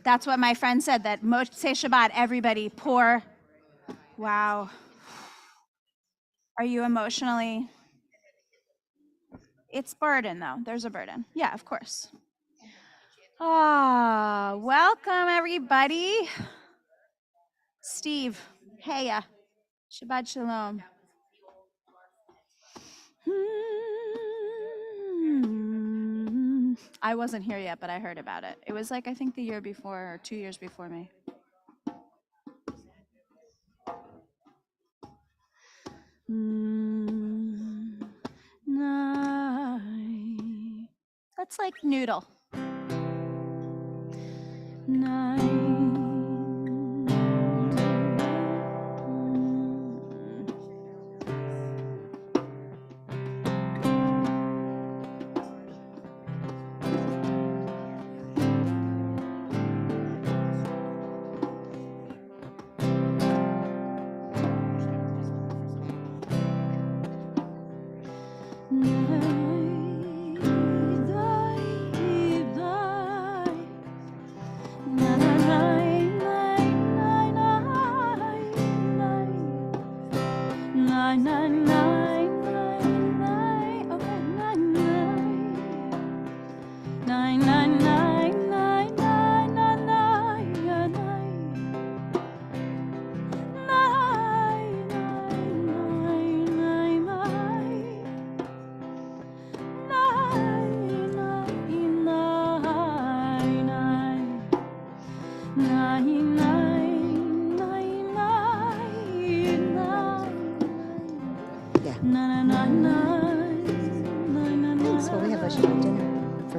That's what my friend said, that Motzei Shabbat, everybody pour. Wow. Are you emotionally? It's burden, though. There's a burden. Yeah, of course. Welcome, everybody. Steve, heya. Shabbat shalom. I wasn't here yet, but I heard about it. It was like, I think the year before or 2 years before me. That's like noodle.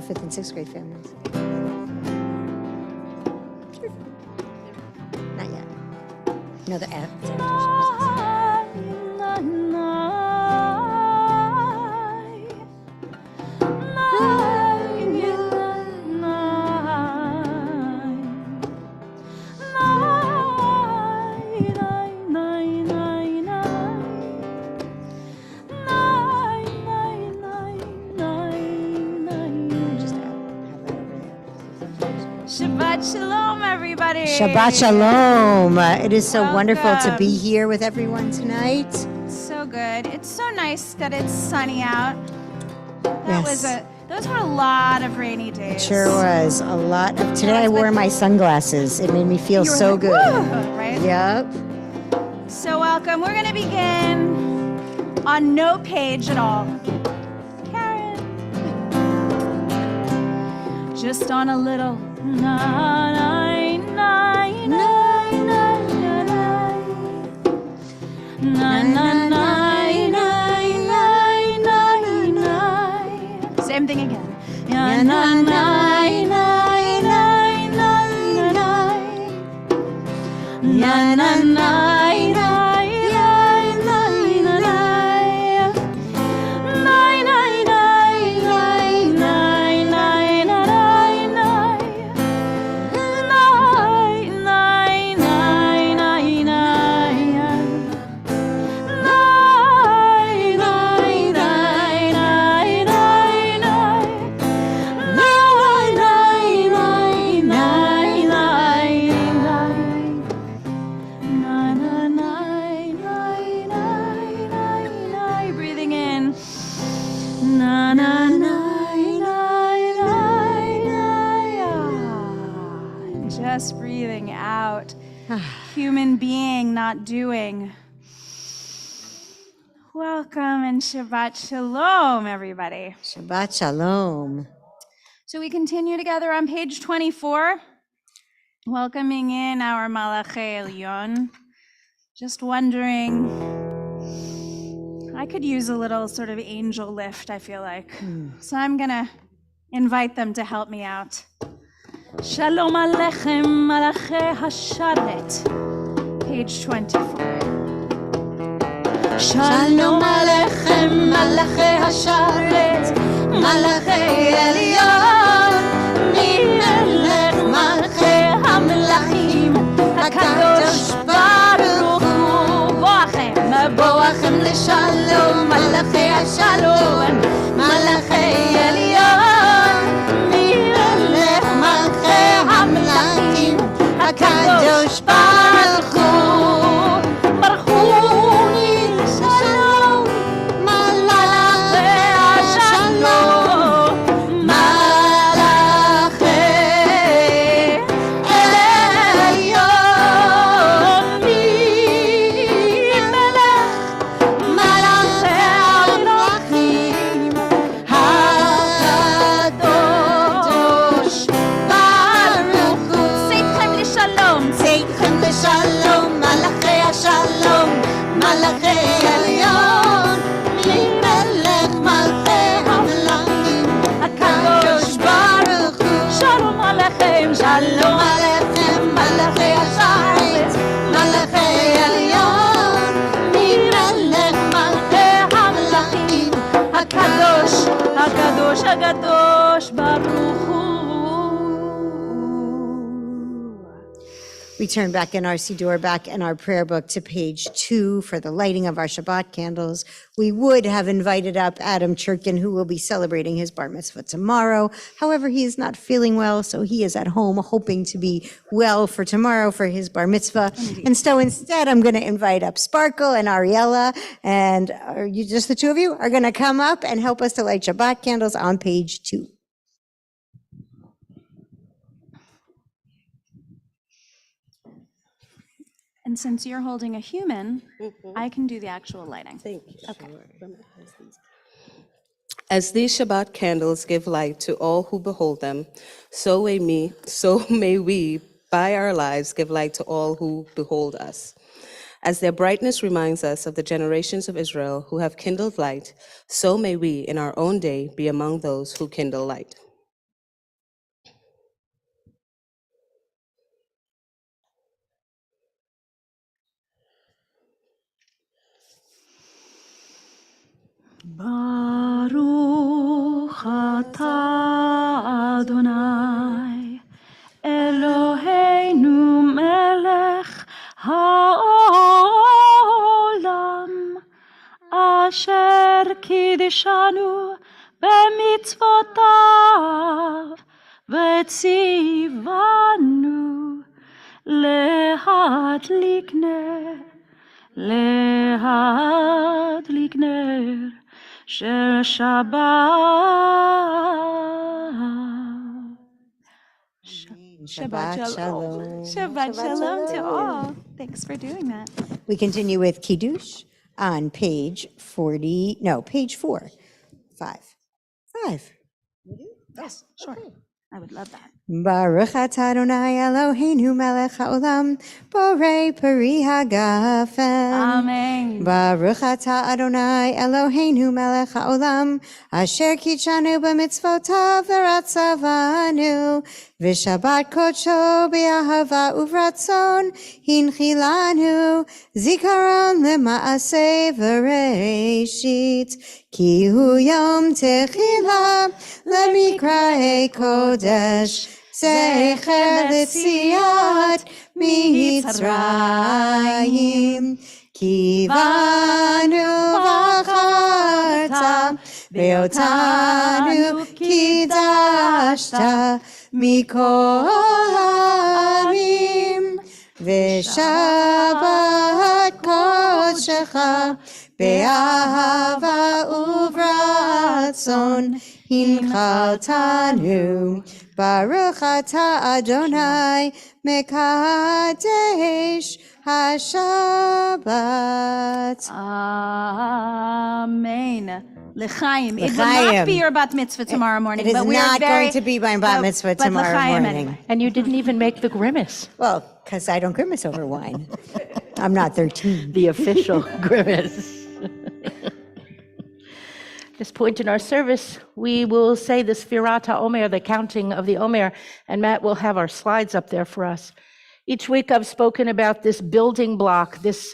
Fifth and sixth grade families. Sure. Not yet. No, the after. Shabbat shalom, everybody. Shabbat shalom. It is so wonderful to be here with everyone tonight. So good. It's so nice that it's sunny out. Those were a lot of rainy days. It sure was. A lot of. Today I wore my sunglasses. It made me feel so good. Woo, right? Yep. So welcome. We're going to begin on no page at all. Karen. Just on a little. Same thing again. Just breathing out. Human being, not doing. Welcome and Shabbat Shalom, everybody. Shabbat Shalom. So we continue together on page 24, welcoming in our Malachei Elyon. Just wondering, I could use a little sort of angel lift, I feel like. So I'm going to invite them to help me out. Shalom Aleichem, Malachei Hasharet, page 24. Shalom Aleichem, Malachei Hasharet, Malachei Elyon, Melech Malachei HaMelachim, HaKadosh Baruch Hu, Boachem Leshalom, Malachei Hashalom, Malachei Elyon, Melech Malachei HaMelachim, HaKadosh Baruch Hu, Baruch Hu Shalom, Malachei Shalom, Malachei Elyon, Melech Malachei Amlachim, HaKadosh Baruch Hu. Seitchem Lishalom, Seitchem Shalom, Malachei Shalom, Malachei Elyon, Melech Malchei Amlachim, HaKadosh Baruch Hu. Shalom Alechem, Shalom Alechem, Malachei Hasharet, Malachei Elyon, Melech Malchei Amlachim, HaKadosh. Hakadosh, Hakadosh, Baruch Hu. We turn back in our Siddur, back in our prayer book to page 2 for the lighting of our Shabbat candles. We would have invited up Adam Churkin, who will be celebrating his bar mitzvah tomorrow. However, he is not feeling well, so he is at home hoping to be well for tomorrow for his bar mitzvah. And so instead, I'm going to invite up Sparkle and Ariella, and are you just the two of you are going to come up and help us to light Shabbat candles on page 2. And since you're holding a human, I can do the actual lighting. Thank you. Okay. As these Shabbat candles give light to all who behold them, so may we, by our lives, give light to all who behold us. As their brightness reminds us of the generations of Israel who have kindled light, so may we, in our own day, be among those who kindle light. Baruch atah Adonai, Eloheinu melech haolam, asher kiddushanu b'mitzvotav, v'tzivanu להדליק נר של Shabbat shalom. Shabbat shalom to all. Thanks for doing that. We continue with Kiddush on page 4. 5. Yes, sure. I would love that. Baruch atah Adonai Eloheinu melech haolam, borei peri hagafen. Amen. Baruch atah Adonai Eloheinu melech haolam, asher kitshanu b'mitzvotav v'ratzavanu, v'shabbat kodsho b'ahava uvratzon, hinchilanu, zikaron lema'aseh v'reishit, ki hu yom techila lemikraei kodesh, zecher letziat mitzrayim, ki vanu v'acharta ve'otanu kidashta mikol ha'amim, ve'shabbat kodshecha be'ahava uvratzon hinchaltanu. Baruch atah Adonai mekadesh haShabbat. Amen. L'chaim. It will L'chaim. not be your bat mitzvah tomorrow morning. It is but we are not very, going to be my bat mitzvah but tomorrow l'chaim morning. anyway. And you didn't even make the grimace, Well, because I don't grimace over wine. I'm not 13. the official grimace. At this point in our service, we will say the Sfirat HaOmer, the counting of the Omer, and Matt will have our slides up there for us. Each week I've spoken about this building block, this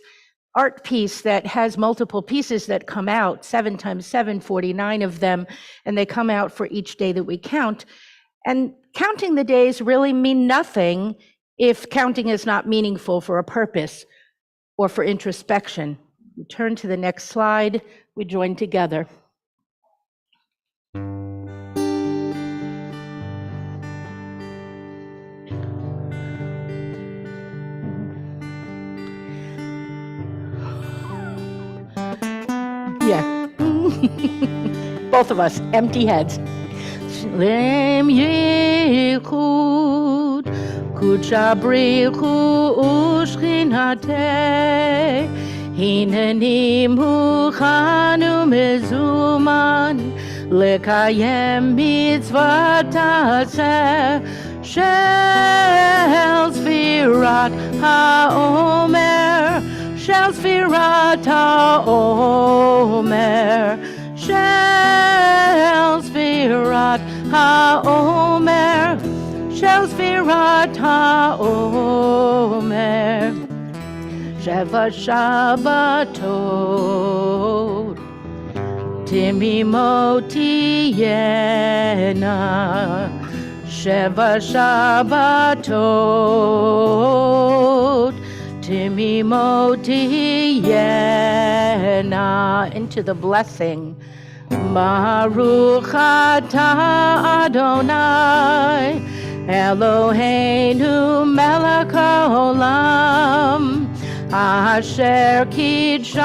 art piece that has multiple pieces that come out, 7 times 7, 49 of them, and they come out for each day that we count. And counting the days really mean nothing if counting is not meaningful for a purpose or for introspection. We turn to the next slide, we join together. Both of us, empty heads. Shlem yichud, kudsha brichu ushchinate, hineni muchanu mezuman, lekayem mitzvot taseh, shel sfirat haomer, shel sfirat haomer, shel sfirat haomer, shel sfirat haomer, sheva Shabbatot, timimotiyena, sheva Shabbatot, timimotiyena, into the blessing. Baruch atah Adonai, Eloheinu melech haolam, asher kidshanu,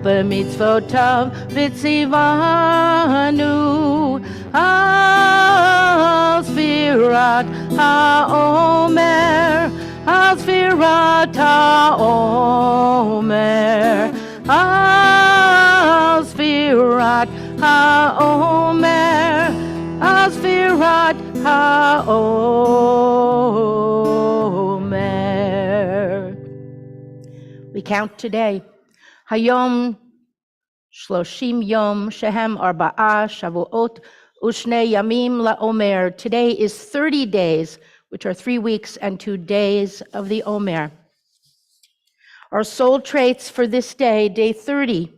b'mitzvotav v'tzivanu, al sfirat haomer, al sfirat haomer, al sfirat haomer, al sfirat haomer. We count today. Hayom shloshim yom shehem arba'a shavuot ushne yamim la'omer. Today is 30 days, which are 3 weeks and 2 days of the Omer. Our soul traits for this day, day 30,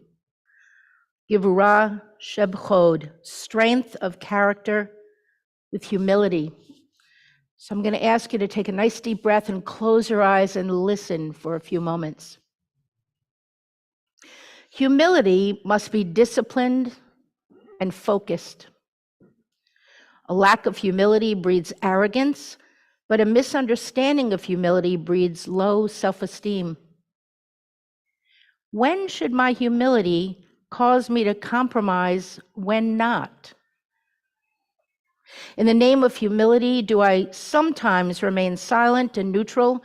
Givurah Shebchod, strength of character with humility. So I'm going to ask you to take a nice deep breath and close your eyes and listen for a few moments. Humility must be disciplined and focused. A lack of humility breeds arrogance, but a misunderstanding of humility breeds low self-esteem. When should my humility cause me to compromise, when not? In the name of humility, do I sometimes remain silent and neutral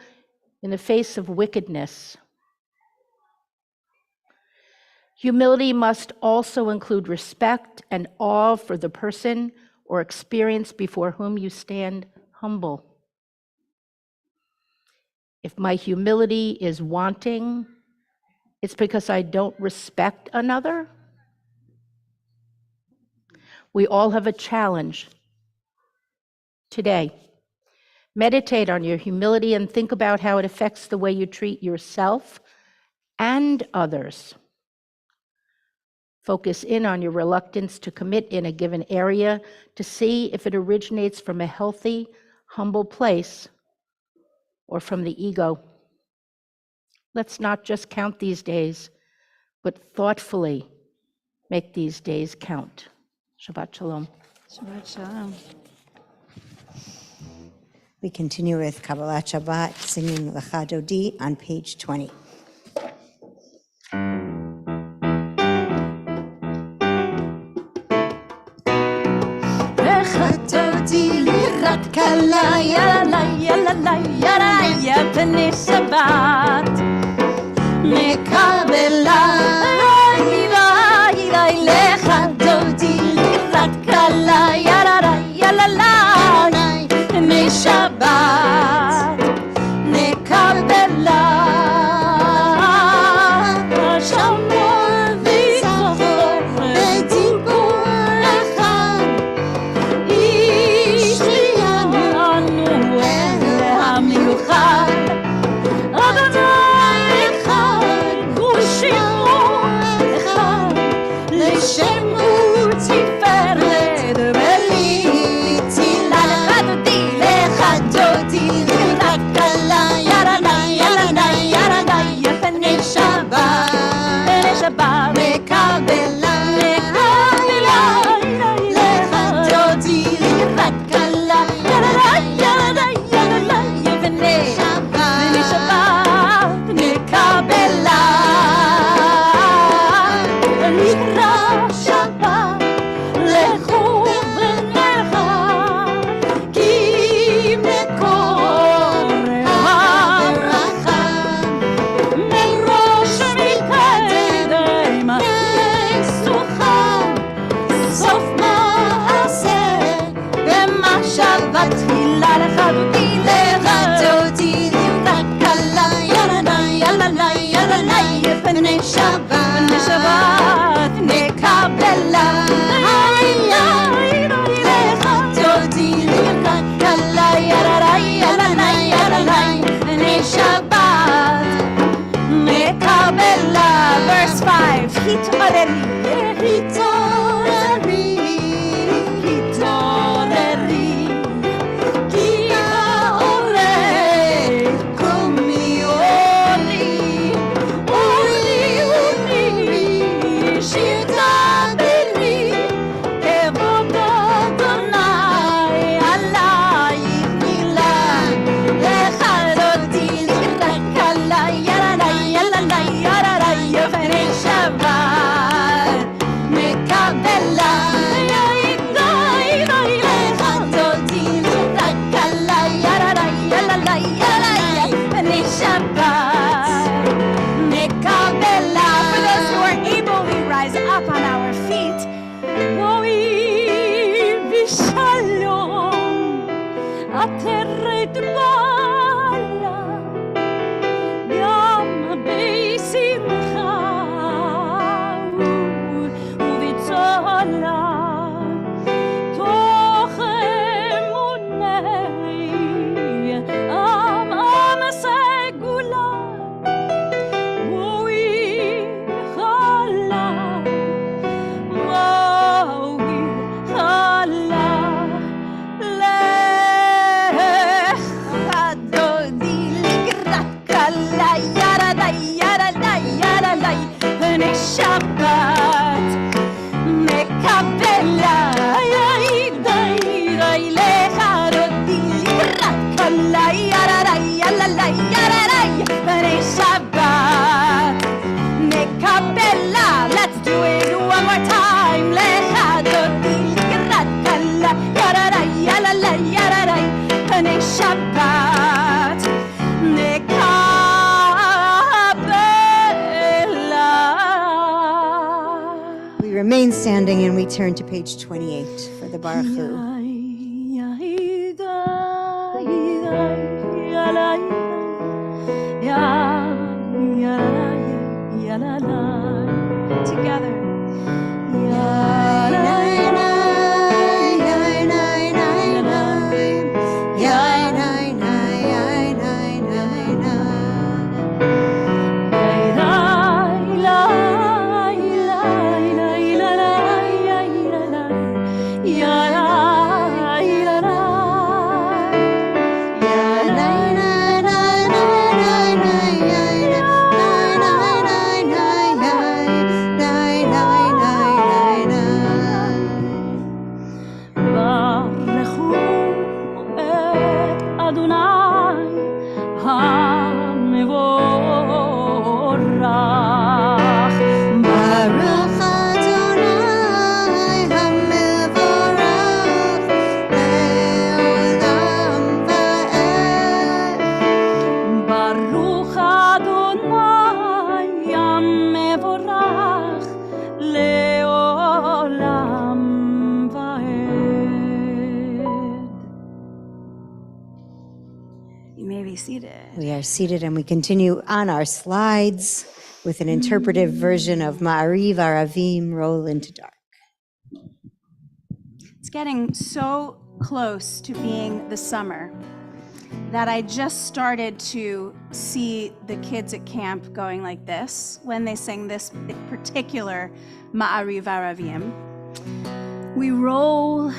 in the face of wickedness? Humility must also include respect and awe for the person or experience before whom you stand humble. If my humility is wanting, it's because I don't respect another. We all have a challenge today. Meditate on your humility and think about how it affects the way you treat yourself and others. Focus in on your reluctance to commit in a given area to see if it originates from a healthy, humble place or from the ego. Let's not just count these days, but thoughtfully make these days count. Shabbat Shalom. Shabbat Shalom. We continue with Kabbalat Shabbat, singing Lecha Dodi on page 20. לירת קלה, יאללה, יאללה, יאללה, יפני שבת. מקבלה, ידע, ידע, לך דודי, לירת קלה, יאללה, יאללה, יפני שבת. מקבלה, שמוע וזכור, ודיבור אחד. איש לידנו אל המיוחד, אדוני אחד הוא שימו בני שבת נקבלה לכתותי לכתלה ירלי בני שבת נקבלה. Verse 5 התעוררי כי העורר קומי שיר דברי כבוד אדוני עלייך נילן לכלותי לכלה ירלי בני שבת מקבלה לכלותי לכלה ירלי בני שבת מקבלה. For those who are able, we rise up on our feet. בואי בשלום עטרת בעלה גם בשמחה ובצהלה תוך אמוני עם סגולה. בואי חלה שבת מקבלה לחרותי לקראת כלה ירלי בני שבת מקבלה. Let's do it one more time. לחרותי לקראת כלה ירלי בני שבת We remain standing and we turn to page 28 for the Baruch Hu. Together. We are seated and we continue on our slides with an interpretive version of Ma'ariv Aravim, Roll into Dark. It's getting so close to being the summer that I just started to see the kids at camp going like this when they sing this particular Ma'ariv Aravim. We roll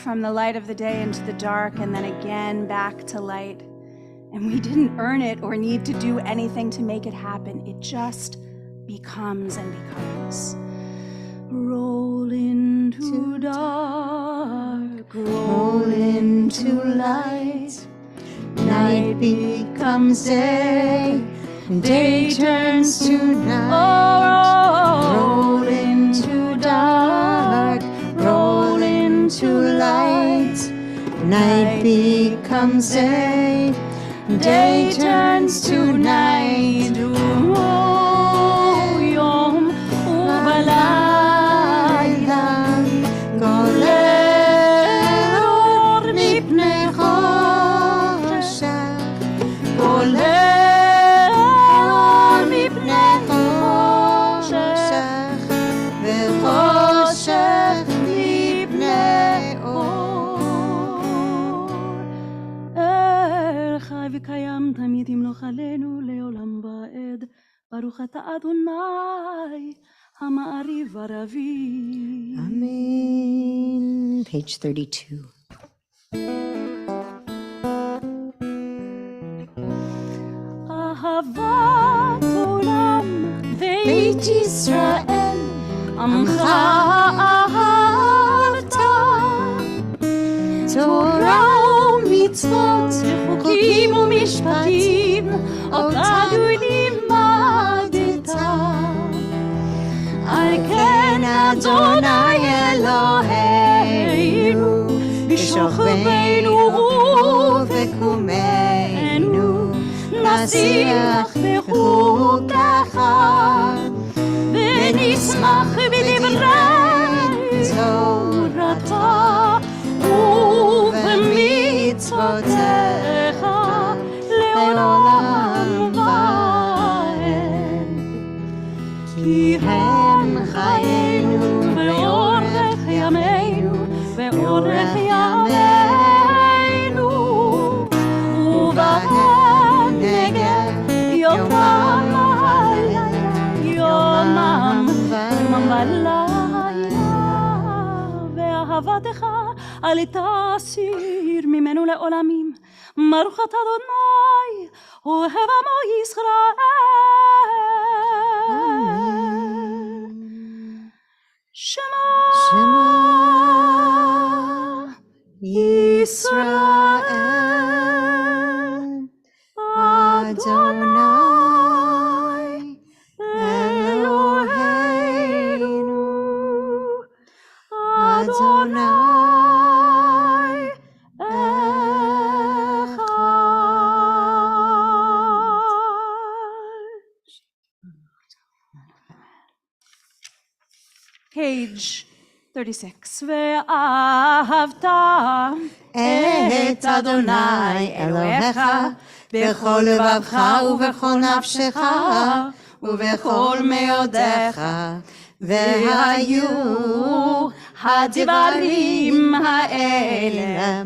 from the light of the day into the dark and then again back to light. And we didn't earn it or need to do anything to make it happen. It just becomes and becomes. Roll into dark, roll into light. Night becomes day, day turns to night. Roll into dark, roll into light. Night becomes day, day turns to night. Yom uvalayla golel or mipnei chol. קיים תמיד ימלוך עלינו לעולם ועד. ברוך אתה אדוני המעריב ערבי. Amen. Page 32. אהבת עולם בית ישראל עמך אהבת. תורה ומצוות, חוקים ומשפטים אותנו לימדת. על כן אדוני אלוהינו בשוכבנו ובקומנו נשיח בחוקיך ונשמח בדברי תורתה ובמצוותיך לעולם ועד. כי הם חיינו ואורך ימינו ואורך ימינו ובהם נגד יומם ולילה יומם ולילה. ואהבתך אל תסיר ממנו לעולמים. ברוך אתה אדוני אוהב עמו ישראל. שמע ישראל אדוני אלוהינו אדוני Page 36. ואהבת את אדוני אלוהיך בכל לבבך ובכל נפשך ובכל מאודיך. והיו הדברים האלה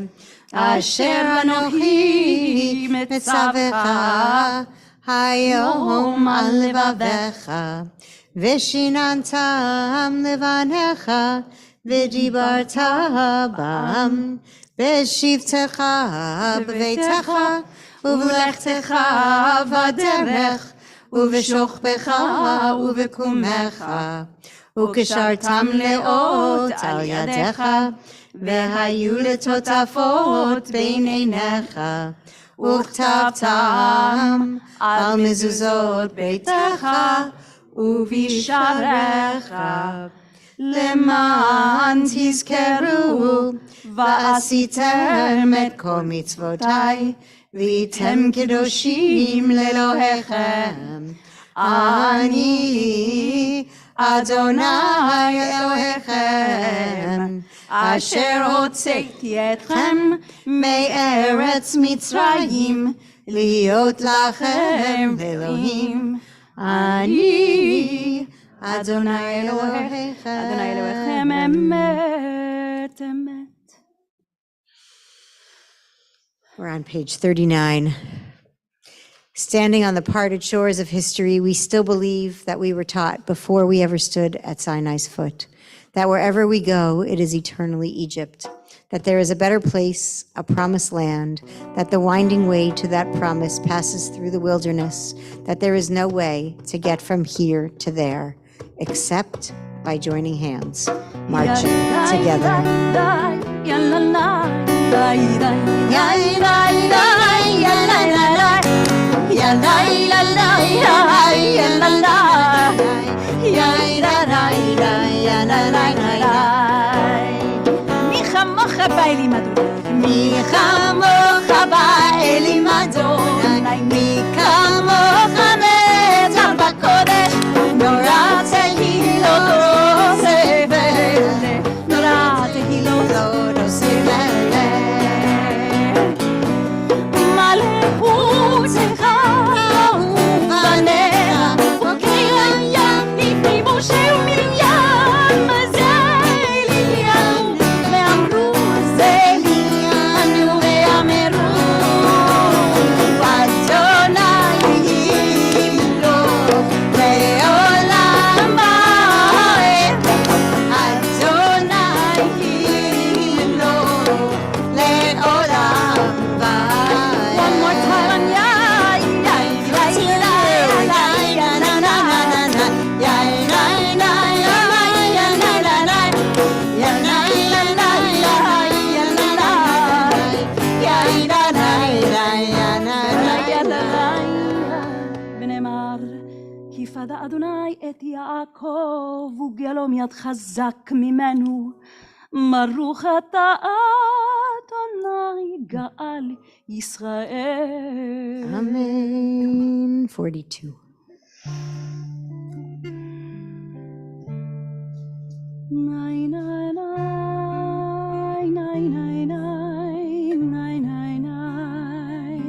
אשר אנוכי מצווך היום על לבביך ושיננתם לבניך ודיברת בם בשבתך בביתך ובלכתך בדרך ובשוכבך ובקומך וקשרתם לאות על ידיך והיו לטוטפות בין עיניך וכתבתם על מזוזות ביתך ובשעריך למען תזכרו ועשיתם את כל מצוותיי והייתם קדושים לאלוהיכם. אני אדוני אלוהיכם אשר הוצאתי אתכם מארץ מצרים להיות לכם אלוהים. אני אדוני אלוהיכם. אדוני אלוהיכם אמת אמת. We're on page 39. Standing on the parted shores of history, we still believe that we were taught before we ever stood at Sinai's foot, that wherever we go, it is eternally Egypt, that there is a better place, a promised land, that the winding way to that promise passes through the wilderness, that there is no way to get from here to there, except by joining hands, marching together. מי כמוך באלים אדוני, מי כמוך באלים אדוני, מי כמוך נצח בקודש, נורא תהילות נורא תהילות יפד אדוני את יעקב, וגלום יד חזק ממנו. ברוך אתה אדוני גאל ישראל. Amen. 42. Nay, nay, nay, nay, nay, nay, nay, nay, nay.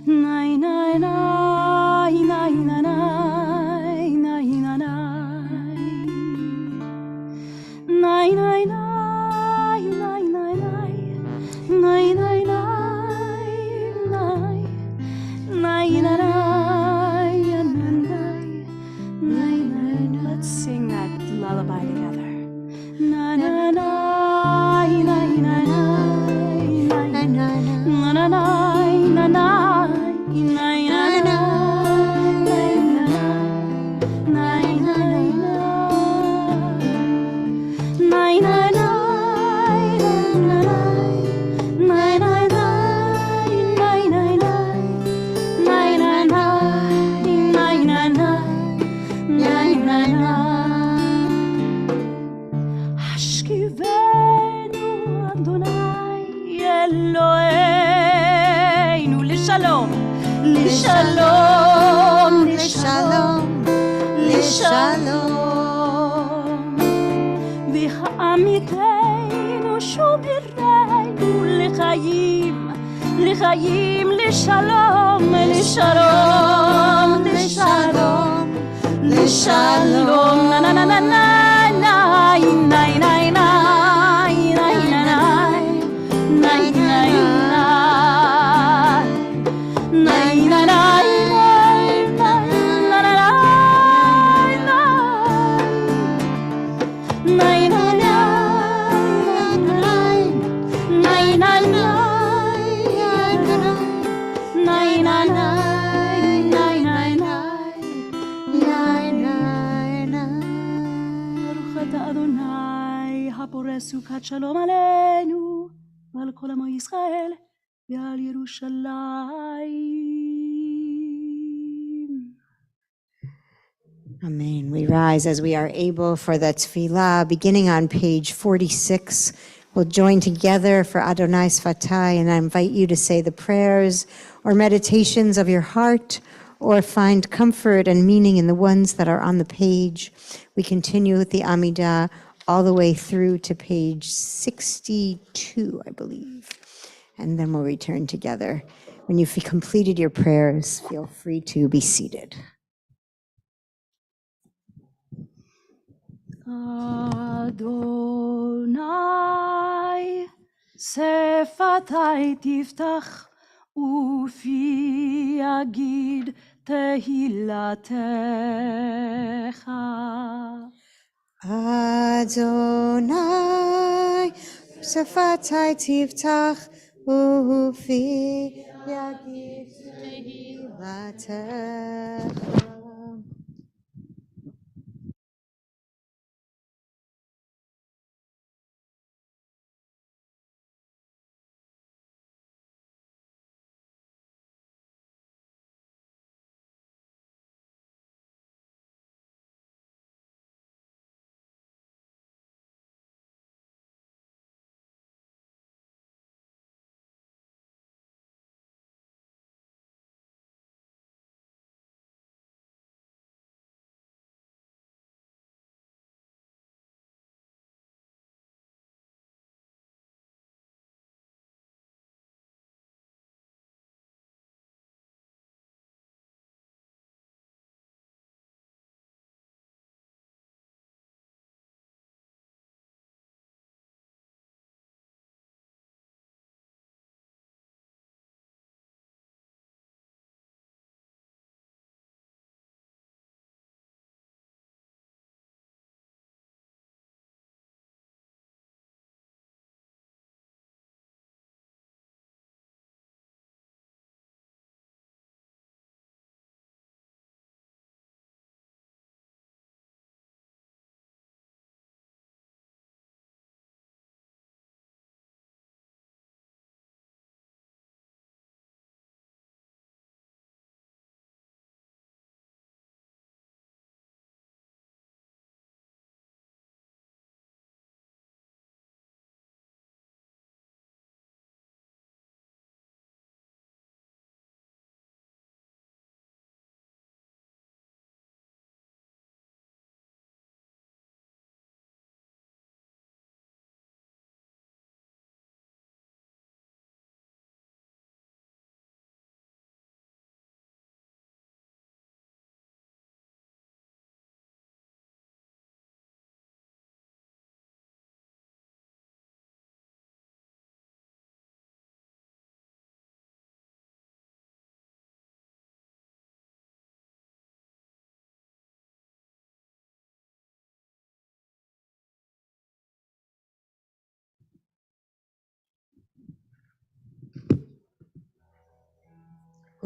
Nay, nay, nay, nay, nay, nay, nay, nay, nay. Nay, nay, nay, nay, nay, nay. Nay, nay, nay, nay. Nay, nay, nay, nay, nay. Let's sing that lullaby together. Na na na na na na na na na na השכיבנו אדוני אלוהינו לשלום, לשלום, לשלום, לשלום. והעמיתנו שוב יראינו לחיים, לחיים, לשלום, לשלום, לשלום, לשלום. נה נה נה נה נה נה נה נה סוכת שלום עלינו ועל כל עמו ישראל ועל ירושלים. Amen. We rise as we are able for the tefillah, beginning on page 46. We'll join together for Adonai Sfatai, and I invite you to say the prayers or meditations of your heart, or find comfort and meaning in the ones that are on the page. We continue with the Amidah all the way through to page 62, I believe. And then we'll return together. When you've completed your prayers, feel free to be seated. Adonai, שפתי תפתח ופי יגיד תהילתך. Adonai, שפתי תפתח ופי יגיד תהילתך.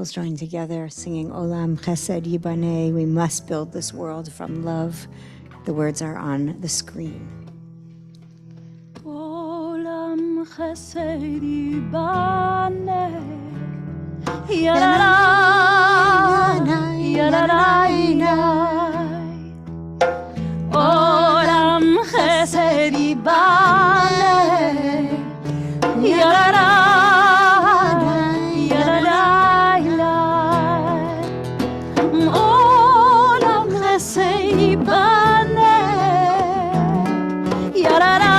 We'll join together singing Olam Chesed Yibaneh. We must build this world from love. The words are on the screen. Olam chesed yibaneh, yarara, yarara, Olam chesed yibaneh, yarara, yarara, Olam chesed yibaneh, yarara,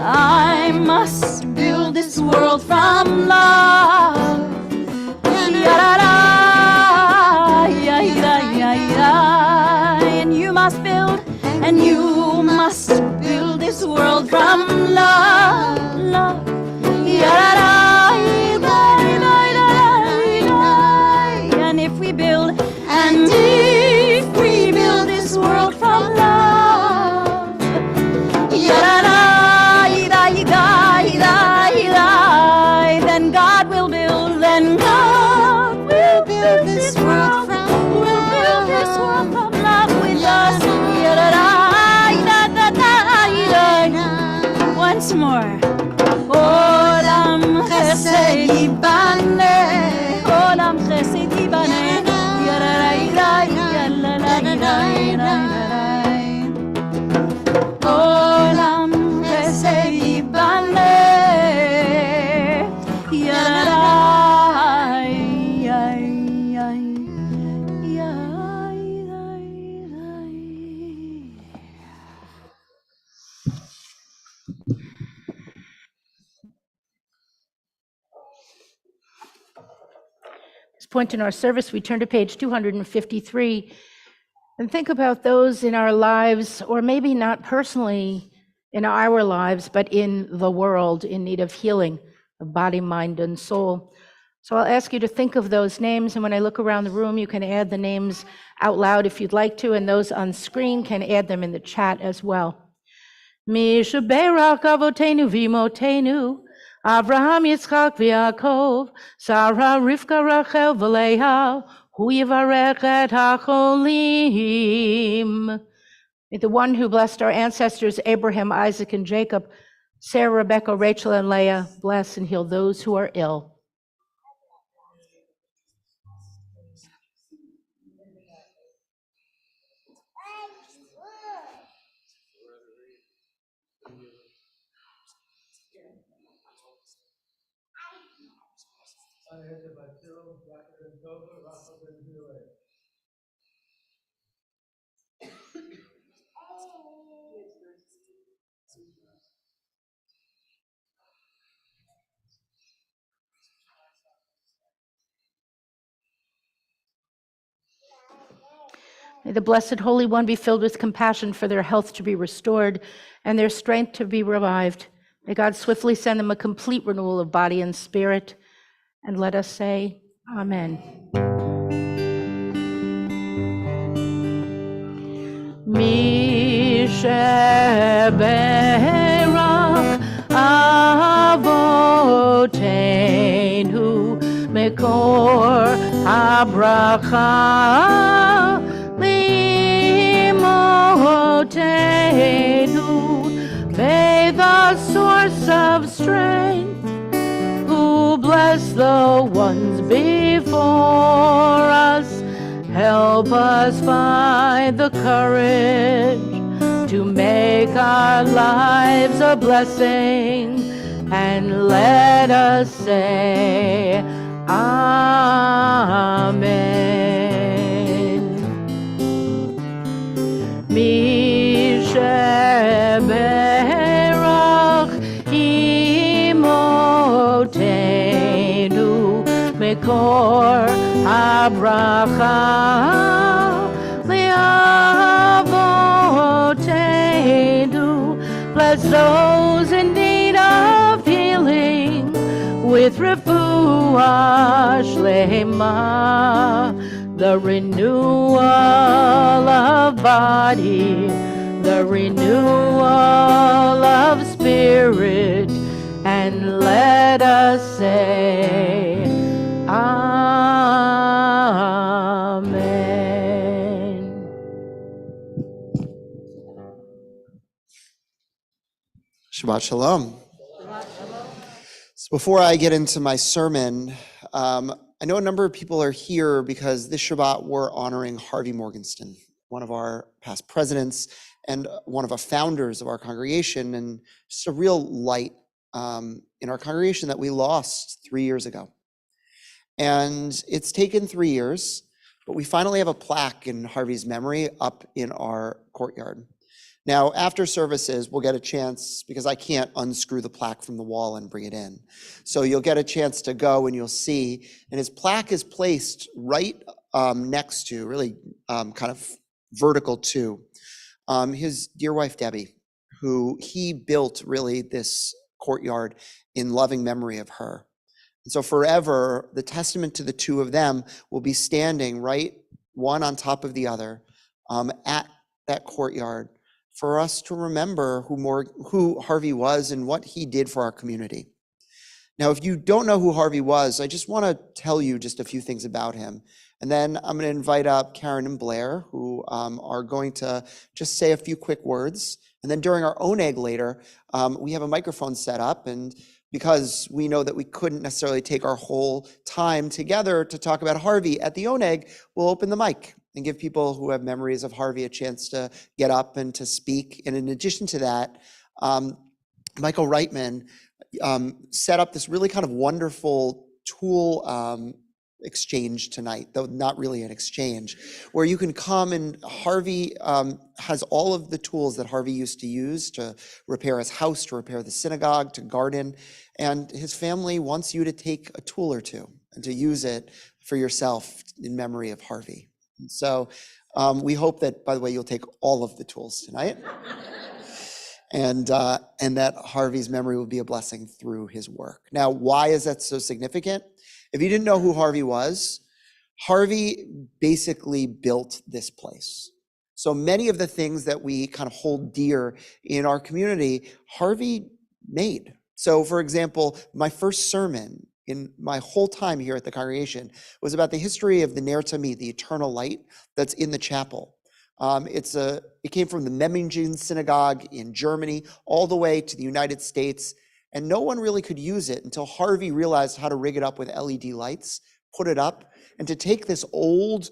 I must build this world from love. And you must build, and you must build this world from love. And if we build this world from love, then God will build, this world from love with us. Once more. Olam chesed yibaneh, Olam chesed yibaneh, Olam chesed yibaneh, At this point in our service, we turn to page 253 and think about those in our lives, or maybe not personally in our lives, but in the world in need of healing of body, mind, and soul. So I'll ask you to think of those names, and when I look around the room, you can add the names out loud if you'd like to, and those on screen can add them in the chat as well. Mishaberach avotenu vimotenu, Avraham, Yitzchak, v'Yaakov, Sarah, Rivka, Rachel, v'Leah, hu yivarech et hacholim. May the one who blessed our ancestors, Abraham, Isaac, and Jacob, Sarah, Rebecca, Rachel, and Leah, bless and heal those who are ill. May the Blessed Holy One be filled with compassion for their health to be restored and their strength to be revived. May God swiftly send them a complete renewal of body and spirit. And let us say, Amen. Misheberach avotenu mekor habracha limotenu. May the source of strength, who bless the ones before us, help us find the courage to make our lives a blessing, and let us say, Amen. Misheberach imotenu mekor habracha liavotenu. Bless those in need of healing with with refuah shlema, the renewal of body, the renewal of spirit, and let us say, Amen. Shabbat Shalom. So before I get into my sermon, I know a number of people are here because this Shabbat we're honoring Harvey Morgenstern, one of our past presidents and one of the founders of our congregation, and just a real light in our congregation that we lost 3 years ago. And it's taken 3 years, but we finally have a plaque in Harvey's memory up in our courtyard. Now, after services, we'll get a chance, because I can't unscrew the plaque from the wall and bring it in. So you'll get a chance to go and you'll see, and his plaque is placed right next to, really kind of vertical to, his dear wife, Debbie, who he built really this courtyard in loving memory of her. And so forever, the testament to the two of them will be standing right, one on top of the other, at that courtyard, for us to remember who Harvey was and what he did for our community. Now, if you don't know who Harvey was, I just want to tell you just a few things about him. And then I'm going to invite up Karen and Blair, who are going to just say a few quick words. And then during our Oneg later, we have a microphone set up. And because we know that we couldn't necessarily take our whole time together to talk about Harvey at the Oneg, we'll open the mic and give people who have memories of Harvey a chance to get up and to speak. And in addition to that, Michael Reitman set up this really kind of wonderful tool exchange tonight, though not really an exchange, where you can come and Harvey has all of the tools that Harvey used to use to repair his house, to repair the synagogue, to garden, and his family wants you to take a tool or two and to use it for yourself in memory of Harvey. And so we hope that, by the way, you'll take all of the tools tonight. And that Harvey's memory will be a blessing through his work. Now, why is that so significant? If you didn't know who Harvey was, Harvey basically built this place. So many of the things that we kind of hold dear in our community, Harvey made. So for example, my first sermon in my whole time here at the congregation was about the history of the Ner Tamid, the eternal light that's in the chapel. It came from the Memmingen synagogue in Germany all the way to the United States, and no one really could use it until Harvey realized how to rig it up with LED lights, put it up, and to take this old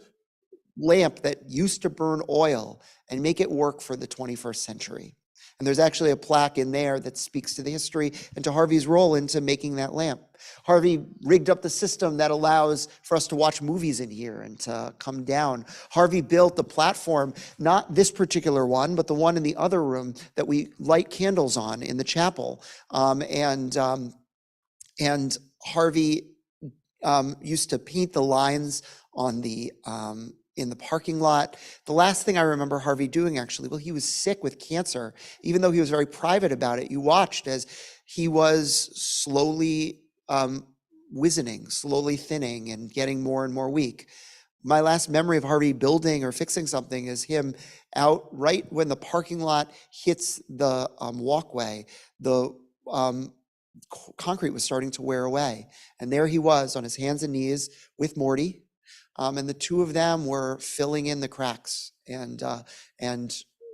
lamp that used to burn oil and make it work for the 21st century. And there's actually a plaque in there that speaks to the history and to Harvey's role into making that lamp. Harvey rigged up the system that allows for us to watch movies in here and to come down. Harvey built the platform, not this particular one, but the one in the other room that we light candles on in the chapel. And Harvey used to paint the lines on the in the parking lot. The last thing I remember Harvey doing, actually, well, he was sick with cancer. Even though he was very private about it, you watched as he was slowly wizening, slowly thinning and getting more and more weak. My last memory of Harvey building or fixing something is him out right when the parking lot hits the walkway. The concrete was starting to wear away. And there he was on his hands and knees with Morty. And the two of them were filling in the cracks and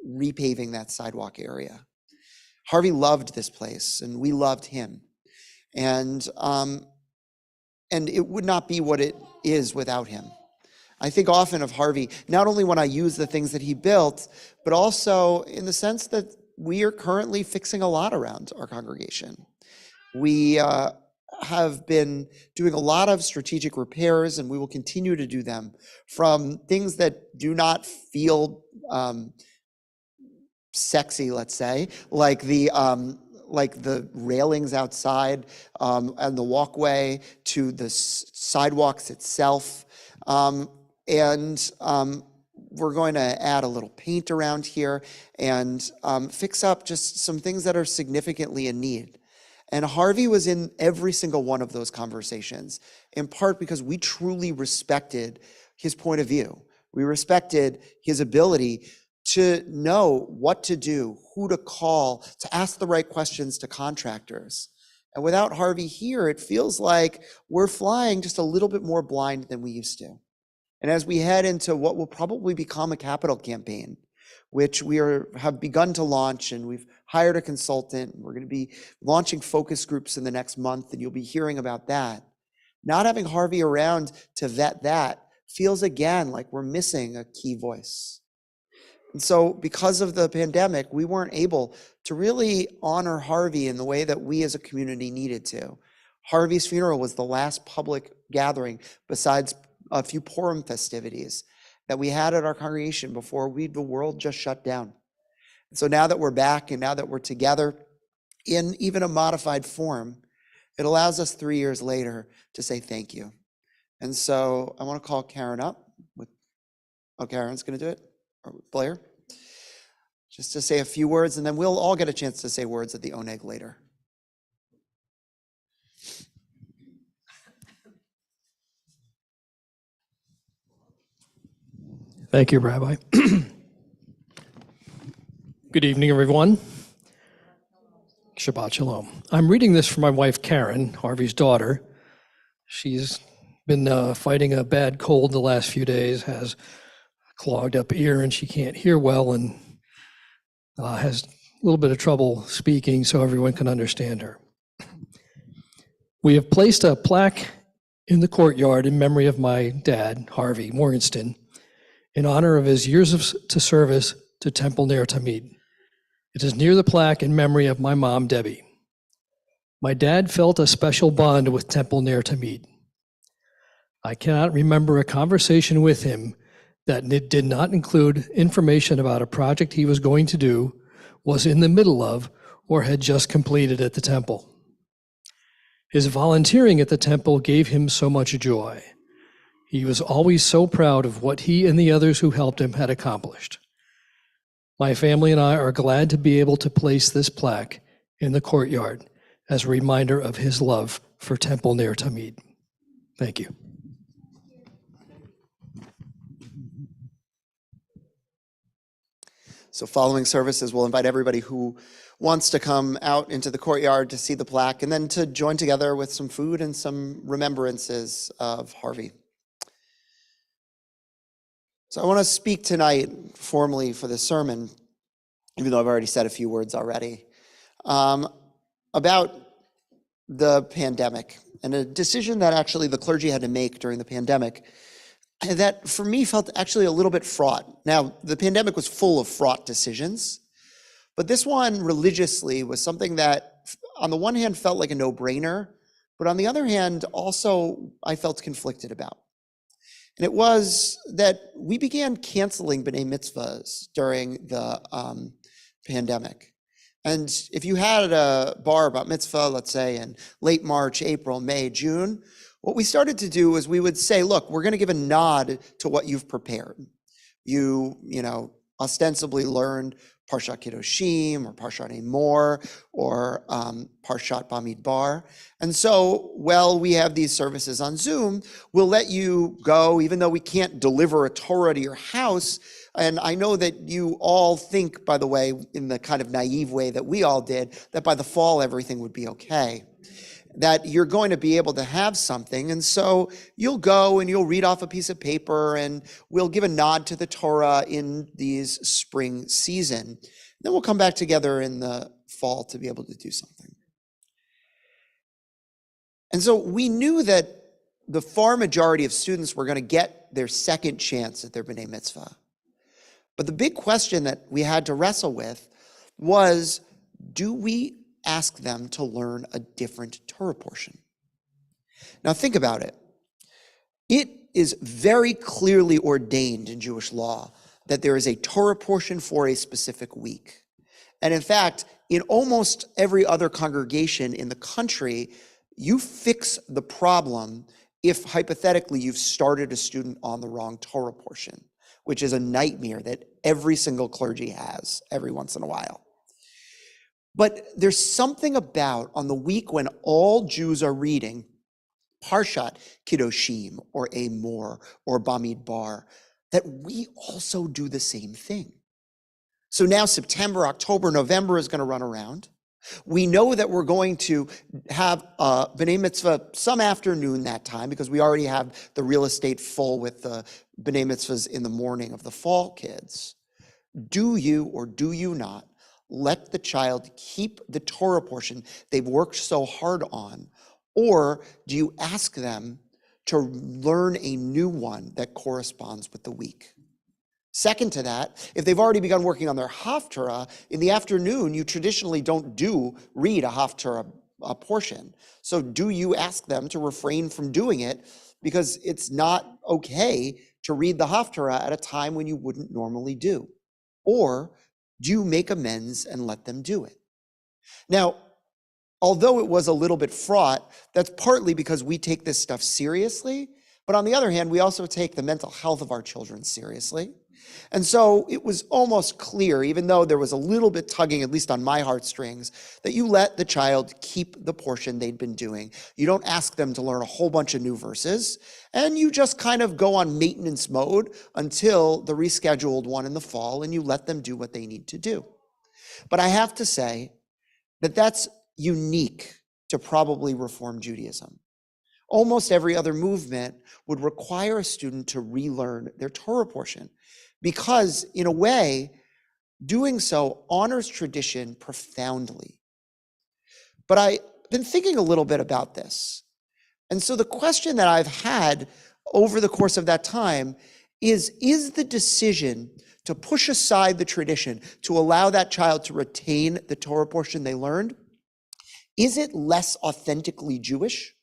repaving that sidewalk area. Harvey loved this place, and we loved him. And it would not be what it is without him. I think often of Harvey, not only when I use the things that he built, but also in the sense that we are currently fixing a lot around our congregation. We have been doing a lot of strategic repairs, and we will continue to do them, from things that do not feel sexy, let's say, like the railings outside and the walkway, to the sidewalks itself. We're going to add a little paint around here and fix up just some things that are significantly in need. And Harvey was in every single one of those conversations, in part because we truly respected his point of view. We respected his ability to know what to do, who to call, to ask the right questions to contractors. And without Harvey here, it feels like we're flying just a little bit more blind than we used to. And as we head into what will probably become a capital campaign, which have begun to launch, and we've hired a consultant. We're going to be launching focus groups in the next month, and you'll be hearing about that. Not having Harvey around to vet that feels again like we're missing a key voice. And so because of the pandemic, we weren't able to really honor Harvey in the way that we as a community needed to. Harvey's funeral was the last public gathering besides a few Purim festivities that we had at our congregation before the world just shut down. And so now that we're back and now that we're together in even a modified form, it allows us 3 years later to say thank you. And so I want to call Karen up. Karen's going to do it, or Blair, just to say a few words, and then we'll all get a chance to say words at the Oneg later. Thank you, Rabbi. Good evening, everyone. Shabbat Shalom. I'm reading this for my wife, Karen, Harvey's daughter. She's been fighting a bad cold the last few days, has a clogged up ear, and she can't hear well, and has a little bit of trouble speaking so everyone can understand her. We have placed a plaque in the courtyard in memory of my dad, Harvey Morgenstern, in honor of his years of service to Temple Ner Tamid. It is near the plaque in memory of my mom, Debbie. My dad felt a special bond with Temple Ner Tamid. I cannot remember a conversation with him that did not include information about a project he was going to do, was in the middle of, or had just completed at the temple. His volunteering at the temple gave him so much joy. He was always so proud of what he and the others who helped him had accomplished. My family and I are glad to be able to place this plaque in the courtyard as a reminder of his love for Temple Ner Tamid. Thank you. So following services, we'll invite everybody who wants to come out into the courtyard to see the plaque and then to join together with some food and some remembrances of Harvey. So I want to speak tonight formally for this sermon, even though I've already said a few words already, about the pandemic and a decision that actually the clergy had to make during the pandemic that for me felt actually a little bit fraught. Now, the pandemic was full of fraught decisions, but this one religiously was something that on the one hand felt like a no-brainer, but on the other hand also I felt conflicted about. And it was that we began canceling B'nai Mitzvahs during the pandemic. And if you had a bar bat mitzvah, let's say in late March, April, May, June, what we started to do is we would say, look, we're going to give a nod to what you've prepared. You ostensibly learned Parshat Kedoshim or Parshat Emor or Parshat Bamidbar. And so, we have these services on Zoom, we'll let you go, even though we can't deliver a Torah to your house. And I know that you all think, by the way, in the kind of naive way that we all did, that by the fall everything would be okay, that you're going to be able to have something. And so you'll go and you'll read off a piece of paper and we'll give a nod to the Torah in these spring season. Then we'll come back together in the fall to be able to do something. And so we knew that the far majority of students were going to get their second chance at their B'nai Mitzvah. But the big question that we had to wrestle with was, do we ask them to learn a different Torah portion? Now think about it. It is very clearly ordained in Jewish law that there is a Torah portion for a specific week. And in fact, in almost every other congregation in the country, you fix the problem if hypothetically you've started a student on the wrong Torah portion, which is a nightmare that every single clergy has every once in a while. But there's something about on the week when all Jews are reading Parshat Kiddushim or Amor or Bamidbar, that we also do the same thing. So now September, October, November is going to run around. We know that we're going to have B'nai Mitzvah some afternoon that time because we already have the real estate full with the B'nai Mitzvahs in the morning of the fall kids. Do you or do you not let the child keep the Torah portion they've worked so hard on, or do you ask them to learn a new one that corresponds with the week? Second to that, if they've already begun working on their Haftarah, in the afternoon, you traditionally don't read a Haftarah portion. So do you ask them to refrain from doing it because it's not okay to read the Haftarah at a time when you wouldn't normally do? Or do you make amends and let them do it? Now, although it was a little bit fraught, that's partly because we take this stuff seriously. But on the other hand, we also take the mental health of our children seriously. And so it was almost clear, even though there was a little bit tugging, at least on my heartstrings, that you let the child keep the portion they'd been doing. You don't ask them to learn a whole bunch of new verses, and you just kind of go on maintenance mode until the rescheduled one in the fall, and you let them do what they need to do. But I have to say that that's unique to probably Reform Judaism. Almost every other movement would require a student to relearn their Torah portion because, in a way, doing so honors tradition profoundly. But I've been thinking a little bit about this. And so the question that I've had over the course of that time is the decision to push aside the tradition, to allow that child to retain the Torah portion they learned, is it less authentically Jewish?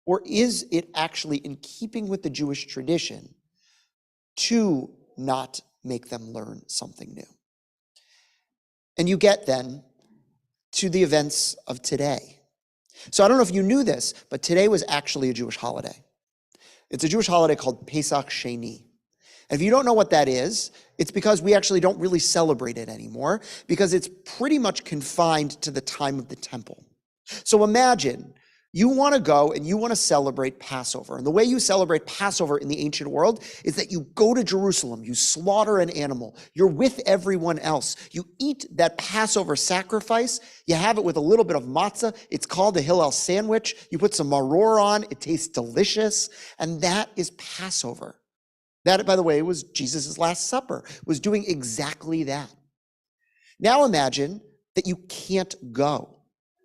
Or is it actually in keeping with the Jewish tradition to not make them learn something new? And you get then to the events of today. So I don't know if you knew this, but today was actually a Jewish holiday. It's a Jewish holiday called Pesach Sheni. And if you don't know what that is, it's because we actually don't really celebrate it anymore because it's pretty much confined to the time of the temple. So imagine you want to go and you want to celebrate Passover. And the way you celebrate Passover in the ancient world is that you go to Jerusalem, you slaughter an animal, you're with everyone else. You eat that Passover sacrifice, you have it with a little bit of matzah. It's called a Hillel sandwich. You put some maror on, it tastes delicious. And that is Passover. That, by the way, was Jesus' Last Supper, was doing exactly that. Now imagine that you can't go.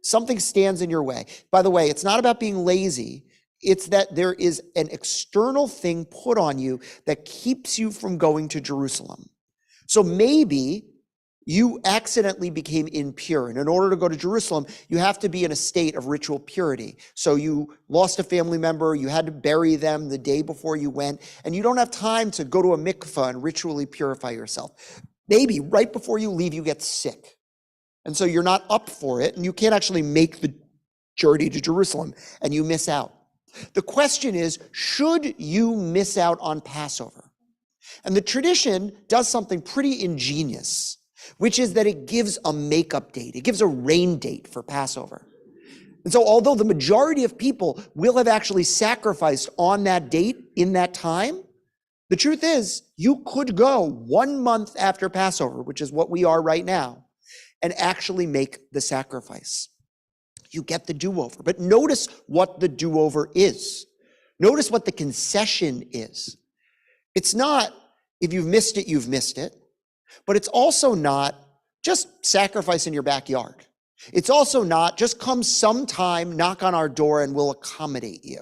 Something stands in your way. By the way, it's not about being lazy. It's that there is an external thing put on you that keeps you from going to Jerusalem. So maybe you accidentally became impure. And in order to go to Jerusalem, you have to be in a state of ritual purity. So you lost a family member, you had to bury them the day before you went, and you don't have time to go to a mikveh and ritually purify yourself. Maybe right before you leave, you get sick. And so you're not up for it, and you can't actually make the journey to Jerusalem, and you miss out. The question is, should you miss out on Passover? And the tradition does something pretty ingenious, which is that it gives a makeup date. It gives a rain date for Passover. And so although the majority of people will have actually sacrificed on that date in that time, the truth is you could go 1 month after Passover, which is what we are right now, and actually make the sacrifice. You get the do-over. But notice what the do-over is. Notice what the concession is. It's not, if you've missed it, you've missed it. But it's also not just sacrifice in your backyard. It's also not just come sometime, knock on our door, and we'll accommodate you.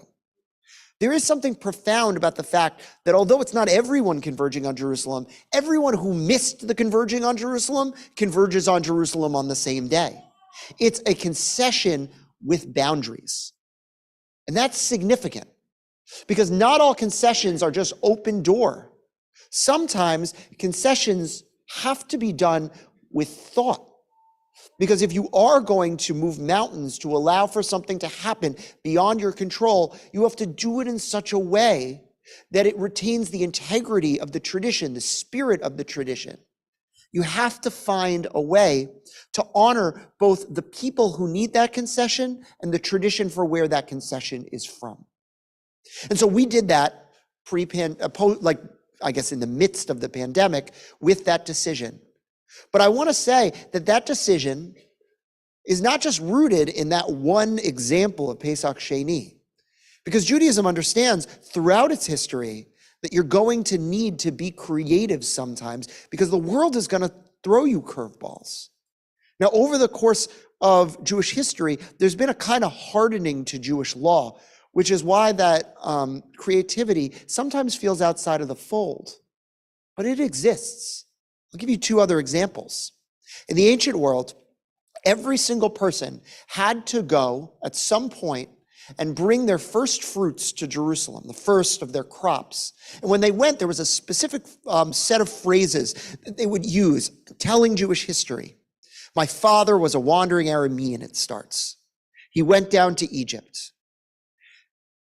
There is something profound about the fact that although it's not everyone converging on Jerusalem, everyone who missed the converging on Jerusalem converges on Jerusalem on the same day. It's a concession with boundaries. And that's significant because not all concessions are just open door. Sometimes concessions have to be done with thought. Because if you are going to move mountains to allow for something to happen beyond your control, you have to do it in such a way that it retains the integrity of the tradition, the spirit of the tradition. You have to find a way to honor both the people who need that concession and the tradition for where that concession is from. And so we did that I guess in the midst of the pandemic with that decision. But I want to say that that decision is not just rooted in that one example of Pesach Sheni, because Judaism understands throughout its history that you're going to need to be creative sometimes because the world is going to throw you curveballs. Now, over the course of Jewish history, there's been a kind of hardening to Jewish law, which is why that creativity sometimes feels outside of the fold. But it exists. I'll give you two other examples. In the ancient world, every single person had to go at some point and bring their first fruits to Jerusalem, the first of their crops. And when they went, there was a specific set of phrases that they would use telling Jewish history. My father was a wandering Aramean, it starts. He went down to Egypt.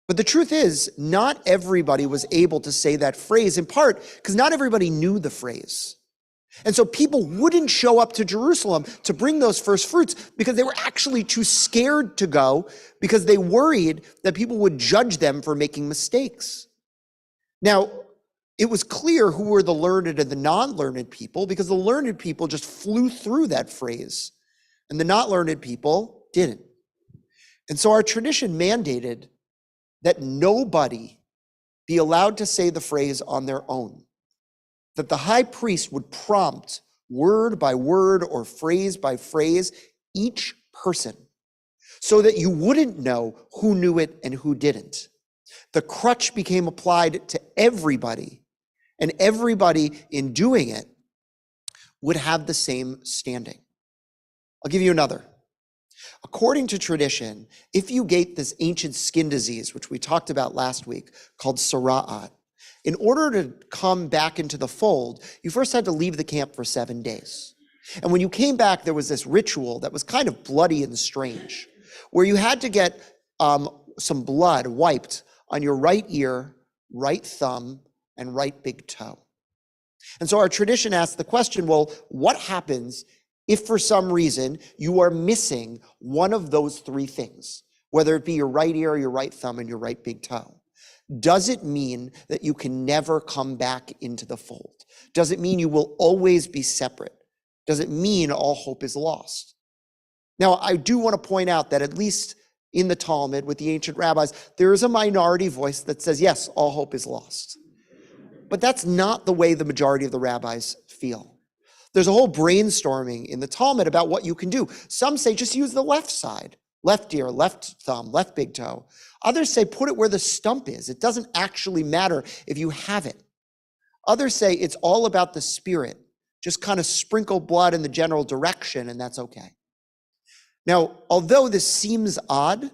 But the truth is, not everybody was able to say that phrase, in part because not everybody knew the phrase. And so people wouldn't show up to Jerusalem to bring those first fruits because they were actually too scared to go because they worried that people would judge them for making mistakes. Now, it was clear who were the learned and the non-learned people because the learned people just flew through that phrase and the not learned people didn't. And so our tradition mandated that nobody be allowed to say the phrase on their own, that the high priest would prompt word by word or phrase by phrase each person so that you wouldn't know who knew it and who didn't. The crutch became applied to everybody, and everybody in doing it would have the same standing. I'll give you another. According to tradition, if you get this ancient skin disease, which we talked about last week, called sara'at, in order to come back into the fold, you first had to leave the camp for 7 days. And when you came back, there was this ritual that was kind of bloody and strange, where you had to get some blood wiped on your right ear, right thumb, and right big toe. And so our tradition asks the question, well, what happens if for some reason you are missing one of those three things, whether it be your right ear, your right thumb, and your right big toe? Does it mean that you can never come back into the fold? Does it mean you will always be separate? Does it mean all hope is lost? Now, I do want to point out that at least in the Talmud with the ancient rabbis, there is a minority voice that says, yes, all hope is lost. But that's not the way the majority of the rabbis feel. There's a whole brainstorming in the Talmud about what you can do. Some say just use the left side, left ear, left thumb, left big toe. Others say put it where the stump is. It doesn't actually matter if you have it. Others say it's all about the spirit. Just kind of sprinkle blood in the general direction and that's okay. Now, although this seems odd,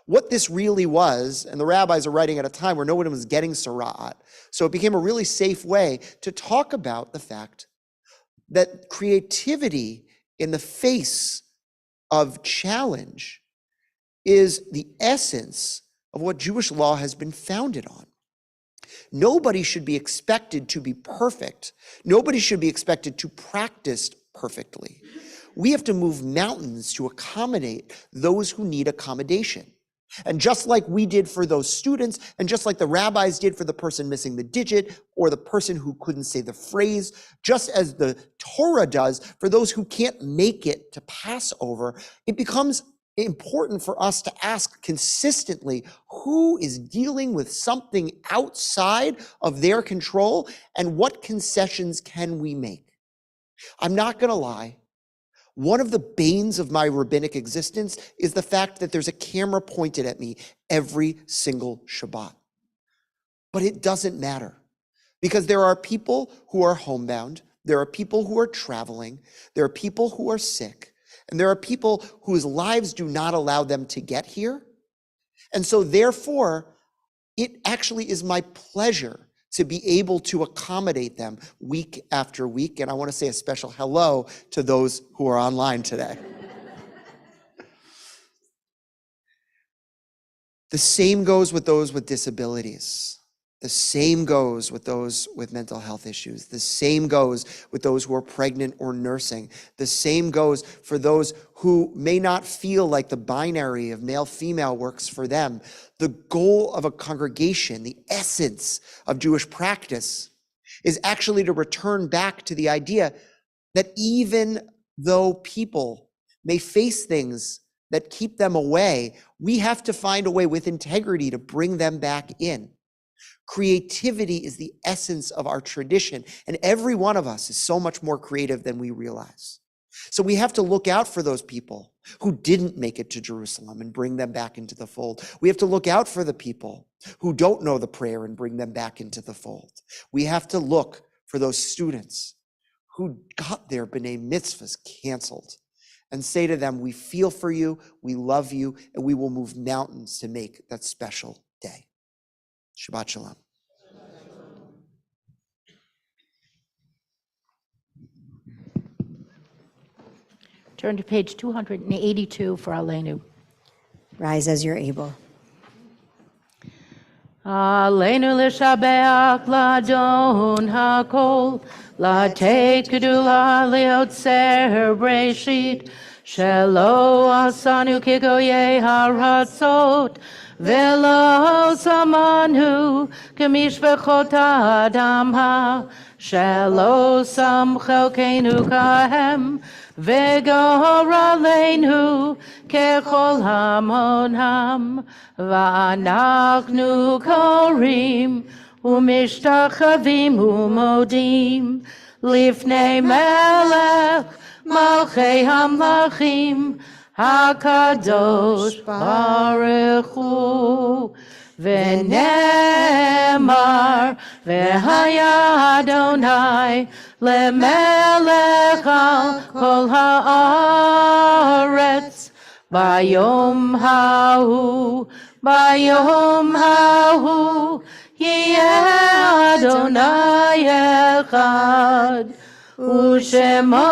what this really was, and the rabbis are writing at a time where no one was getting sara'at, so it became a really safe way to talk about the fact that creativity in the face of challenge is the essence of what Jewish law has been founded on. Nobody should be expected to be perfect. Nobody should be expected to practice perfectly. We have to move mountains to accommodate those who need accommodation. And just like we did for those students, and just like the rabbis did for the person missing the digit or the person who couldn't say the phrase, just as the Torah does for those who can't make it to Passover, it becomes important for us to ask consistently who is dealing with something outside of their control and what concessions can we make. I'm not going to lie. One of the banes of my rabbinic existence is the fact that there's a camera pointed at me every single Shabbat. But it doesn't matter because there are people who are homebound, there are people who are traveling, there are people who are sick, and there are people whose lives do not allow them to get here. And so therefore, it actually is my pleasure to be able to accommodate them week after week. And I want to say a special hello to those who are online today. The same goes with those with disabilities. The same goes with those with mental health issues. The same goes with those who are pregnant or nursing. The same goes for those who may not feel like the binary of male-female works for them. The goal of a congregation, the essence of Jewish practice, is actually to return back to the idea that even though people may face things that keep them away, we have to find a way with integrity to bring them back in. Creativity is the essence of our tradition, and every one of us is so much more creative than we realize. So we have to look out for those people who didn't make it to Jerusalem and bring them back into the fold. We have to look out for the people who don't know the prayer and bring them back into the fold. We have to look for those students who got their B'nai Mitzvahs canceled and say to them, we feel for you, we love you, and we will move mountains to make that special day. Shabbat Shalom. Turn to page 282 for Aleinu. Rise as you're able. Aleinu l'shabeach l'adon hakol, l'teit gedula liotzer breshit, shelo asanu kigoye haratzot, velo samanu kemishvechot adam ha, shelo samchelkenu kahem, v'gor aleinu kechol hamonam, v'anachnu korim umishtachavim umodim lifnei melech malchei hamlachim hakadosh baruch hu v'nemar v'haya Adonai lemelech al kol haaretz Bayom hahu yeh Adonai echad ushemo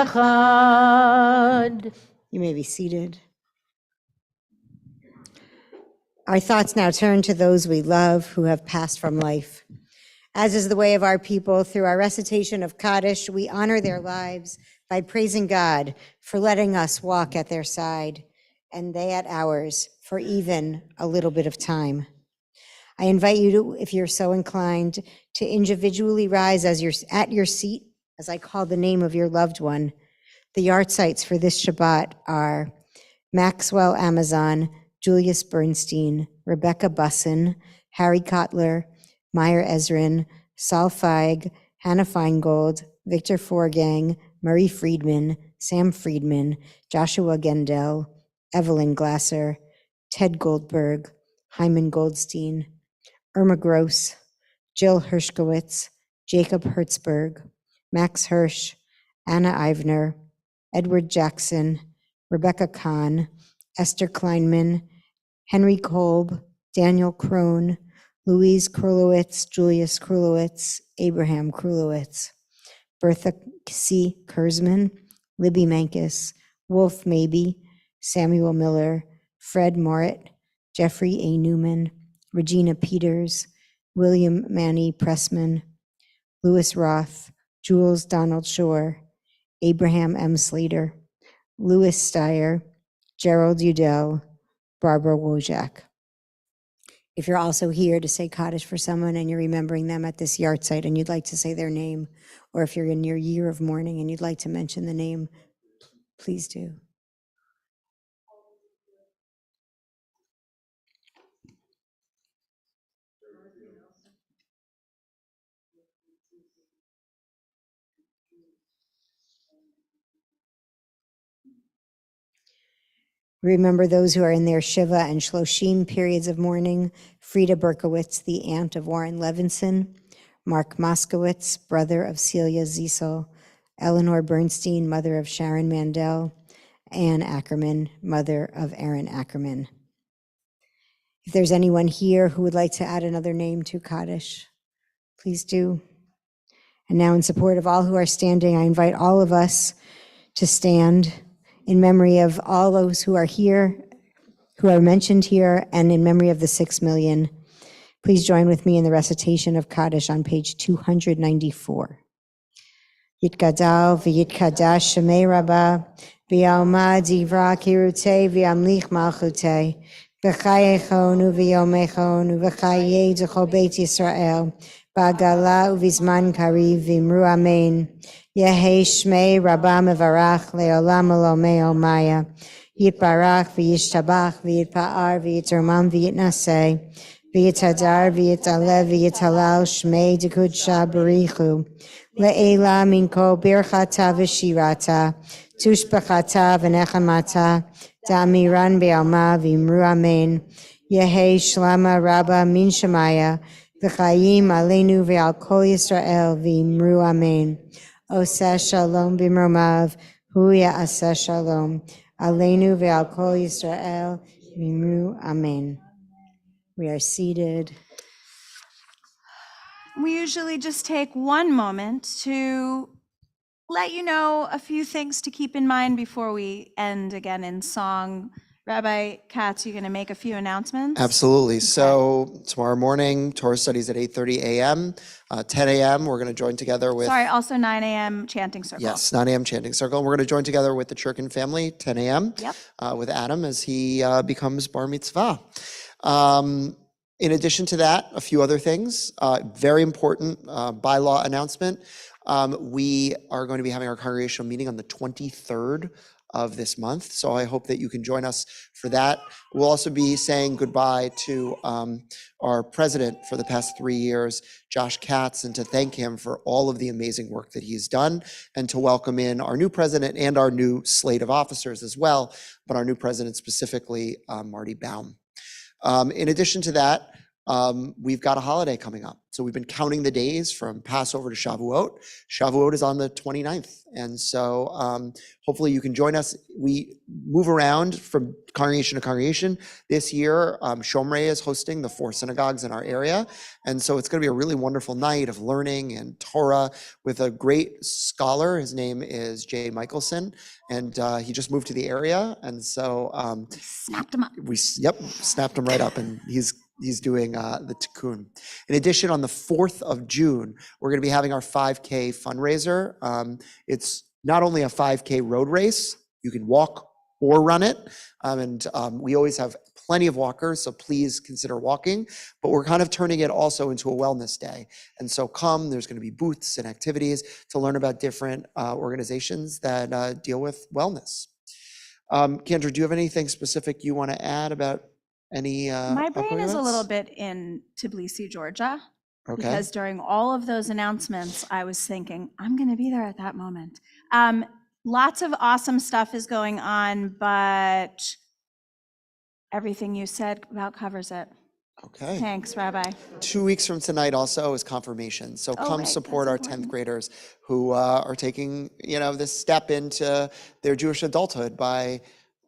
echad. You may be seated. Our thoughts now turn to those we love who have passed from life. As is the way of our people, through our recitation of Kaddish, we honor their lives by praising God for letting us walk at their side, and they at ours for even a little bit of time. I invite you to, if you're so inclined, to individually rise as you're at your seat, as I call the name of your loved one. The yard sites for this Shabbat are Maxwell Amazon, Julius Bernstein, Rebecca Bussin, Harry Kotler, Meyer Ezrin, Saul Feig, Hannah Feingold, Victor Forgang, Murray Friedman, Sam Friedman, Joshua Gendel, Evelyn Glasser, Ted Goldberg, Hyman Goldstein, Irma Gross, Jill Hershkowitz, Jacob Hertzberg, Max Hirsch, Anna Ivner, Edward Jackson, Rebecca Kahn, Esther Kleinman, Henry Kolb, Daniel Krohn, Louise Krulowitz, Julius Krulowitz, Abraham Krulowitz, Bertha C. Kurzman, Libby Mankus, Wolf Mabey, Samuel Miller, Fred Morit, Jeffrey A. Newman, Regina Peters, William Manny Pressman, Louis Roth, Jules Donald Shore, Abraham M. Slater, Louis Steyer, Gerald Udell, Barbara Wojak. If you're also here to say Kaddish for someone and you're remembering them at this yard site and you'd like to say their name, or if you're in your year of mourning and you'd like to mention the name, please do. Remember those who are in their Shiva and Shloshim periods of mourning: Frida Berkowitz, the aunt of Warren Levinson; Mark Moskowitz, brother of Celia Ziesel; Eleanor Bernstein, mother of Sharon Mandel; Ann Ackerman, mother of Aaron Ackerman. If there's anyone here who would like to add another name to Kaddish, please do. And now, in support of all who are standing, I invite all of us to stand in memory of all those who are here, who are mentioned here, and in memory of the 6 million. Please join with me in the recitation of Kaddish on page 294. Yitgadal v'yitkadash shemei Rabbah, v'yalmad divra kirutei v'yamlich malchutei, v'chayechonu v'yomechonu v'chayei d'chol beit Yisrael, b'agala u'vizman kariv v'imru amen. Yehei shmei Rabbah mevarach le'olam olomei olmaya. Yitbarach v'yishtabach v'yitpa'ar v'yitromam v'yitnaseh. V'yitadar v'yitalev v'yitalal shmei d'kudsha barichu. Le'ela min kol birchata v'shirata. Tushbachata v'nechamata. Da'amiran be'alma v'imru amen. Yehei shlama rabba min shemaya. V'chayim aleinu ve'al kol Yisrael v'imru amen. Oseh shalom b'mromav. Hu ya'aseh shalom. Aleinu ve'al kol Yisrael v'imru amen. We are seated. We usually just take one moment to let you know a few things to keep in mind before we end again in song. Rabbi Katz, you're going to make a few announcements? Absolutely. So tomorrow morning, Torah studies at 8:30 a.m. 10 a.m., we're going to join together with... Sorry, also 9 a.m. chanting circle. Yes, 9 a.m. chanting circle. We're going to join together with the Churkin family, 10 a.m., with Adam as he becomes bar mitzvah. In addition to that, a few other things. Very important bylaw announcement. We are going to be having our congregational meeting on the 23rd of this month. So I hope that you can join us for that. We'll also be saying goodbye to our president for the past 3 years, Josh Katz, and to thank him for all of the amazing work that he's done, and to welcome in our new president and our new slate of officers as well, but our new president specifically, Marty Baum. In addition to that, we've got a holiday coming up. So we've been counting the days from Passover to Shavuot. Shavuot is on the 29th. And so hopefully you can join us. We move around from congregation to congregation. This year, Shomrei is hosting the 4 synagogues in our area. And so it's going to be a really wonderful night of learning and Torah with a great scholar. His name is Jay Michelson. And he just moved to the area. And so Snapped him up. snapped him right up. And he's doing the tikkun. In addition, on the 4th of June, we're going to be having our 5K fundraiser. It's not only a 5K road race, you can walk or run it. We always have plenty of walkers, so please consider walking. But we're kind of turning it also into a wellness day. And so there's going to be booths and activities to learn about different organizations that deal with wellness. Kendra, do you have anything specific you want to add about any My brain upcoming is a events? little bit in Tbilisi, Georgia, Okay. because during all of those announcements, I was thinking, I'm going to be there at that moment. Lots of awesome stuff is going on, but everything you said about covers it. Okay. Thanks, Rabbi. 2 weeks from tonight also is confirmation. So come right, support that's our 10th important. graders who are taking, this step into their Jewish adulthood by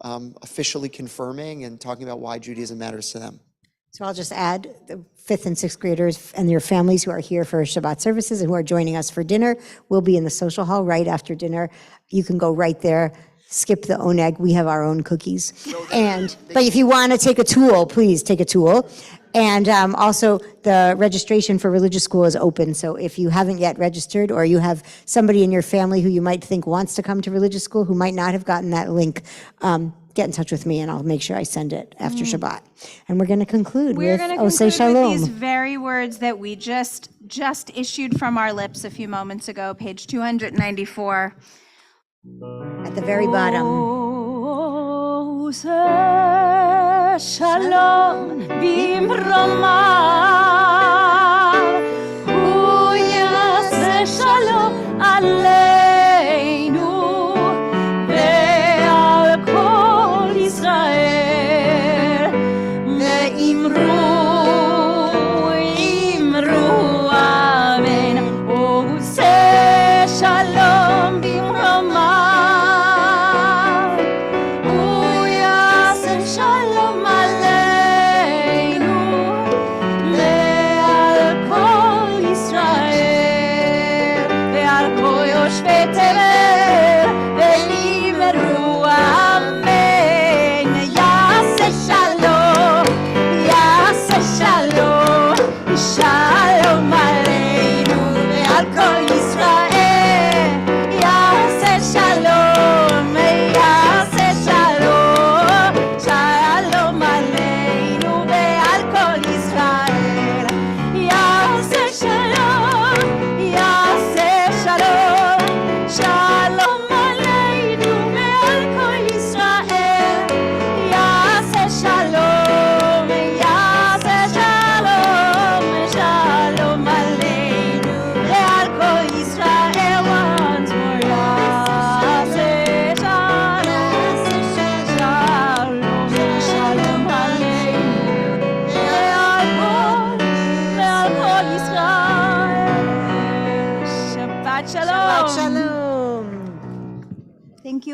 officially confirming and talking about why Judaism matters to them. So I'll just add the 5th and 6th graders and their families who are here for Shabbat services and who are joining us for dinner will be in the social hall right after dinner. You can go right there, skip the oneg. We have our own cookies. But if you want to take a tool, please take a tool. And also the registration for religious school is open. So if you haven't yet registered, or you have somebody in your family who you might think wants to come to religious school who might not have gotten that link, get in touch with me and I'll make sure I send it after Shabbat. And we're going to conclude We're with going to Oseh conclude with these Shalom. very words that we just issued from our lips a few moments ago, page 294. At the very bottom. Oseh shalom bimromav, hu yaseh shalom aleinu ve'al kol Yisrael, ve'imru amen. Oseh shalom bimromav, hu yaseh shalom aleinu ve'al kol Yisrael, ve'al kol yoshvei tevel, Thank you.